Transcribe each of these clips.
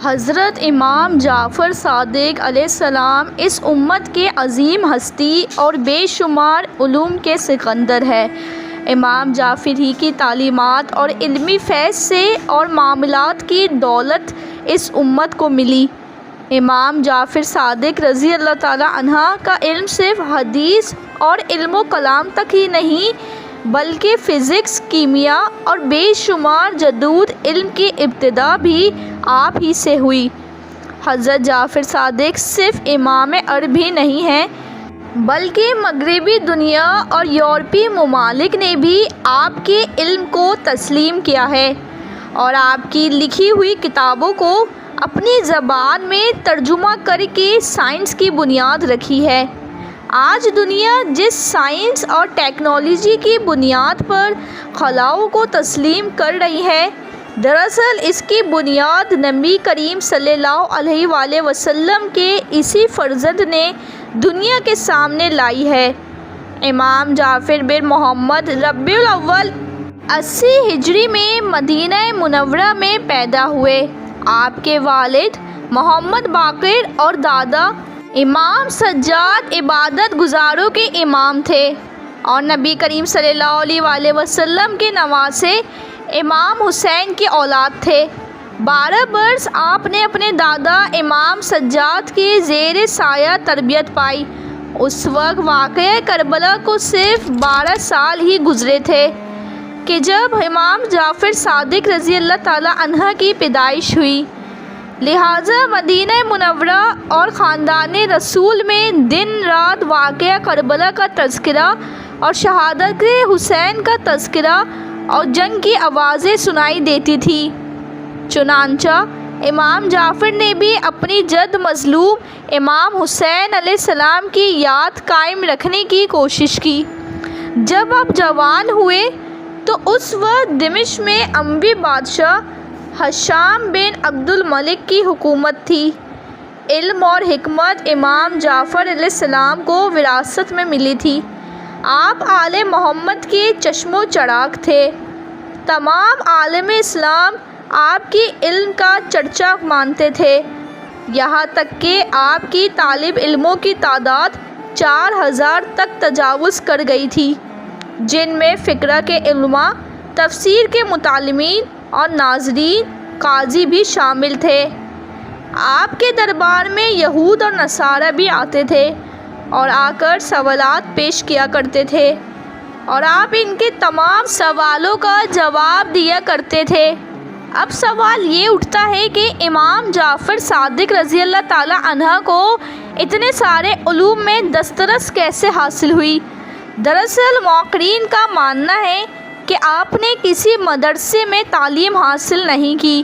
حضرت امام جعفر صادق علیہ السلام اس امت کے عظیم ہستی اور بے شمار علوم کے سکندر ہے۔ امام جعفر ہی کی تعلیمات اور علمی فیض سے اور معاملات کی دولت اس امت کو ملی۔ امام جعفر صادق رضی اللہ تعالیٰ عنہ کا علم صرف حدیث اور علم و کلام تک ہی نہیں بلکہ فزکس، کیمیا اور بے شمار جدود علم کی ابتدا بھی آپ ہی سے ہوئی۔ حضرت جعفر صادق صرف امام عرب ہی نہیں ہیں بلکہ مغربی دنیا اور یورپی ممالک نے بھی آپ کے علم کو تسلیم کیا ہے اور آپ کی لکھی ہوئی کتابوں کو اپنی زبان میں ترجمہ کر کے سائنس کی بنیاد رکھی ہے۔ آج دنیا جس سائنس اور ٹیکنالوجی کی بنیاد پر خلاؤں کو تسلیم کر رہی ہے، دراصل اس کی بنیاد نبی کریم صلی اللہ علیہ وآلہ وسلم کے اسی فرزند نے دنیا کے سامنے لائی ہے۔ امام جعفر بن محمد ربیع الاول 80 ہجری میں مدینہ منورہ میں پیدا ہوئے۔ آپ کے والد محمد باقر اور دادا امام سجاد عبادت گزاروں کے امام تھے اور نبی کریم صلی اللہ علیہ وآلہ وسلم کے نواسے امام حسین کی اولاد تھے۔ 12 برس آپ نے اپنے دادا امام سجاد کے زیر سایہ تربیت پائی۔ اس وقت واقعہ کربلا کو صرف 12 سال ہی گزرے تھے کہ جب امام جعفر صادق رضی اللہ تعالیٰ عنہ کی پیدائش ہوئی، لہٰذا مدینہ منورہ اور خاندان رسول میں دن رات واقعہ کربلا کا تذکرہ اور شہادت حسین کا تذکرہ اور جنگ کی آوازیں سنائی دیتی تھی۔ چنانچہ امام جعفر نے بھی اپنی جد مظلوم امام حسین علیہ السلام کی یاد قائم رکھنے کی کوشش کی۔ جب آپ جوان ہوئے تو اس وقت دمشق میں اموی بادشاہ ہشام بن عبد الملک کی حکومت تھی۔ علم اور حکمت امام جعفر علیہ السلام کو وراثت میں ملی تھی۔ آپ آل محمد کے چشم و چراغ تھے۔ تمام عالم اسلام آپ کی علم کا چرچا مانتے تھے، یہاں تک کہ آپ کی طالب علموں کی تعداد 4000 تک تجاوز کر گئی تھی، جن میں فقہ کے علماء، تفسیر کے متعلمین اور ناظرین قاضی بھی شامل تھے۔ آپ کے دربار میں یہود اور نصارہ بھی آتے تھے اور آ کر سوالات پیش کیا کرتے تھے اور آپ ان کے تمام سوالوں کا جواب دیا کرتے تھے۔ اب سوال یہ اٹھتا ہے کہ امام جعفر صادق رضی اللہ تعالیٰ عنہ کو اتنے سارے علوم میں دسترس کیسے حاصل ہوئی؟ دراصل موقرین کا ماننا ہے کہ آپ نے کسی مدرسے میں تعلیم حاصل نہیں کی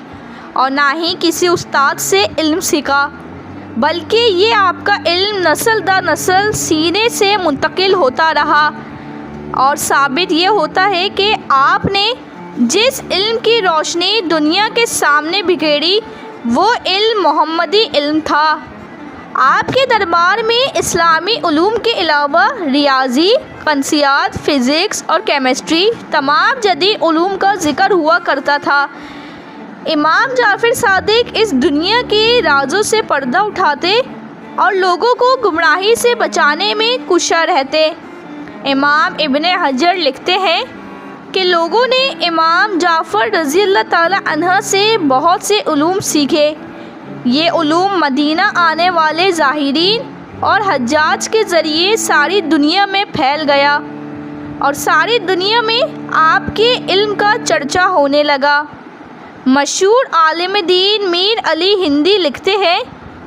اور نہ ہی کسی استاد سے علم سیکھا، بلکہ یہ آپ کا علم نسل در نسل سینے سے منتقل ہوتا رہا اور ثابت یہ ہوتا ہے کہ آپ نے جس علم کی روشنی دنیا کے سامنے بکھیری وہ علم محمدی علم تھا۔ آپ کے دربار میں اسلامی علوم کے علاوہ ریاضی، فنسیات، فزکس اور کیمسٹری تمام جدید علوم کا ذکر ہوا کرتا تھا۔ امام جعفر صادق اس دنیا کے رازوں سے پردہ اٹھاتے اور لوگوں کو گمراہی سے بچانے میں کوشاں رہتے۔ امام ابن حجر لکھتے ہیں کہ لوگوں نے امام جعفر رضی اللہ تعالیٰ عنہ سے بہت سے علوم سیکھے۔ یہ علوم مدینہ آنے والے زائرین اور حجاج کے ذریعے ساری دنیا میں پھیل گیا اور ساری دنیا میں آپ کے علم کا چرچا ہونے لگا۔ مشہور عالم دین میر علی ہندی لکھتے ہیں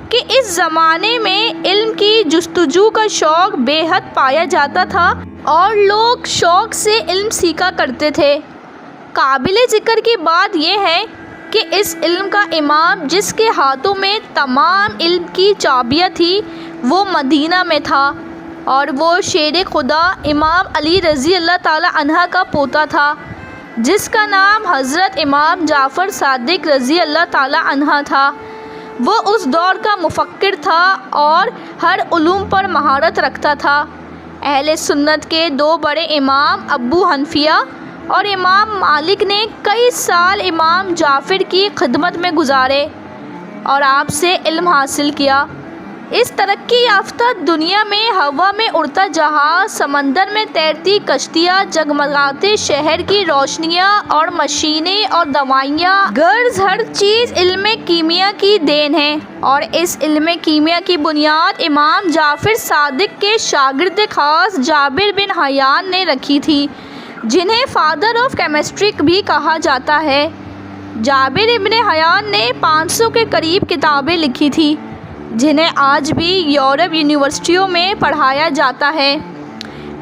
کہ اس زمانے میں علم کی جستجو کا شوق بے حد پایا جاتا تھا اور لوگ شوق سے علم سیکھا کرتے تھے۔ قابل ذکر کی بات یہ ہے کہ اس علم کا امام جس کے ہاتھوں میں تمام علم کی چابیاں تھی وہ مدینہ میں تھا اور وہ شیر خدا امام علی رضی اللہ تعالیٰ عنہ کا پوتا تھا، جس کا نام حضرت امام جعفر صادق رضی اللہ تعالیٰ عنہ تھا۔ وہ اس دور کا مفکر تھا اور ہر علوم پر مہارت رکھتا تھا۔ اہل سنت کے 2 بڑے امام ابو حنیفہ اور امام مالک نے کئی سال امام جعفر کی خدمت میں گزارے۔ اور آپ سے علم حاصل کیا۔ اس ترقی یافتہ دنیا میں ہوا میں اڑتا جہاز، سمندر میں تیرتی کشتیاں، جگمگاتے شہر کی روشنیاں اور مشینیں اور دوائیاں، غرض ہر چیز علم کیمیا کی دین ہے۔ اور اس علم کیمیا کی بنیاد امام جعفر صادق کے شاگرد خاص جابر بن حیان نے رکھی تھی، جنہیں فادر آف کیمسٹری بھی کہا جاتا ہے۔ جابر ابن حیان نے 500 کے قریب کتابیں لکھی تھیں، جنہیں آج بھی یورپ یونیورسٹیوں میں پڑھایا جاتا ہے۔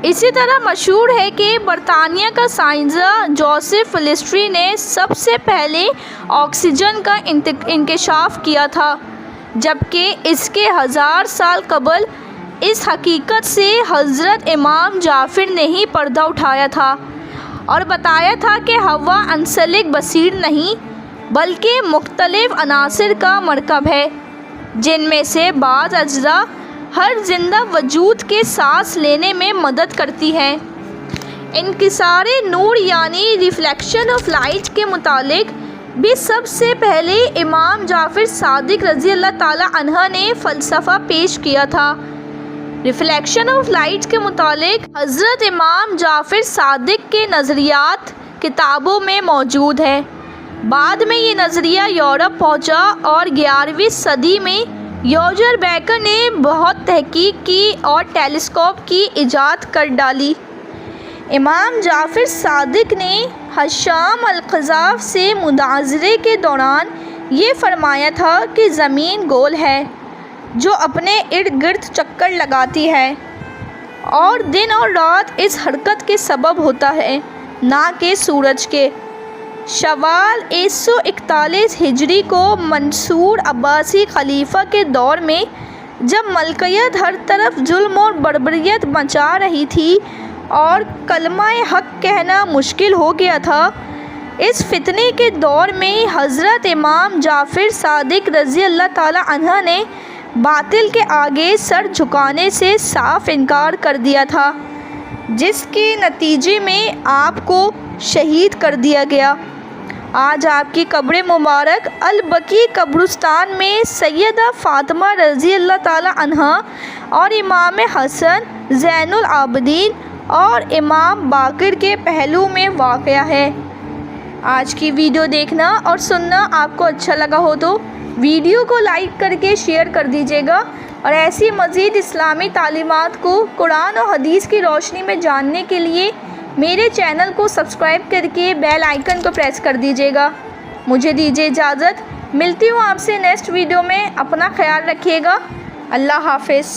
اسی طرح مشہور ہے کہ برطانیہ کا سائنسداں جوزف لیسٹری نے سب سے پہلے آکسیجن کا انکشاف کیا تھا، جبکہ اس کے 1000 سال قبل اس حقیقت سے حضرت امام جعفر نے ہی پردہ اٹھایا تھا اور بتایا تھا کہ ہوا انسلک بصیر نہیں بلکہ مختلف عناصر کا مرکب ہے، جن میں سے بعض اجزاء ہر زندہ وجود کے سانس لینے میں مدد کرتی ہیں۔ انکسار نور یعنی ریفلیکشن آف لائٹ کے متعلق بھی سب سے پہلے امام جعفر صادق رضی اللہ تعالی عنہ نے فلسفہ پیش کیا تھا۔ ریفلیکشن آف لائٹ کے متعلق حضرت امام جعفر صادق کے نظریات کتابوں میں موجود ہے۔ بعد میں یہ نظریہ یورپ پہنچا اور 11ویں صدی میں یوجر بیکر نے بہت تحقیق کی اور ٹیلیسکوپ کی ایجاد کر ڈالی۔ امام جعفر صادق نے ہشام القذاف سے مناظرے کے دوران یہ فرمایا تھا کہ زمین گول ہے جو اپنے ارد گرد چکر لگاتی ہے، اور دن اور رات اس حرکت کے سبب ہوتا ہے، نہ کہ سورج کے۔ شوال 141 ہجری کو منصور عباسی خلیفہ کے دور میں جب ملکیت ہر طرف ظلم اور بربریت مچا رہی تھی اور کلمہ حق کہنا مشکل ہو گیا تھا، اس فتنے کے دور میں حضرت امام جعفر صادق رضی اللہ تعالی عنہ نے باطل کے آگے سر جھکانے سے صاف انکار کر دیا تھا، جس کے نتیجے میں آپ کو شہید کر دیا گیا۔ آج آپ کی قبر مبارک البقیع قبرستان میں سیدہ فاطمہ رضی اللہ تعالی عنہا اور امام حسن زین العابدین اور امام باقر کے پہلو میں واقع ہے۔ آج کی ویڈیو دیکھنا اور سننا آپ کو اچھا لگا ہو تو ویڈیو کو لائک کر کے شیئر کر دیجیے گا، اور ایسی مزید اسلامی تعلیمات کو قرآن و حدیث کی روشنی میں جاننے کے لیے میرے چینل کو سبسکرائب کر کے بیل آئیکن کو پریس کر دیجیے گا۔ مجھے دیجیے اجازت، ملتی ہوں آپ سے نیکسٹ ویڈیو میں۔ اپنا خیال رکھیے گا۔ اللہ حافظ۔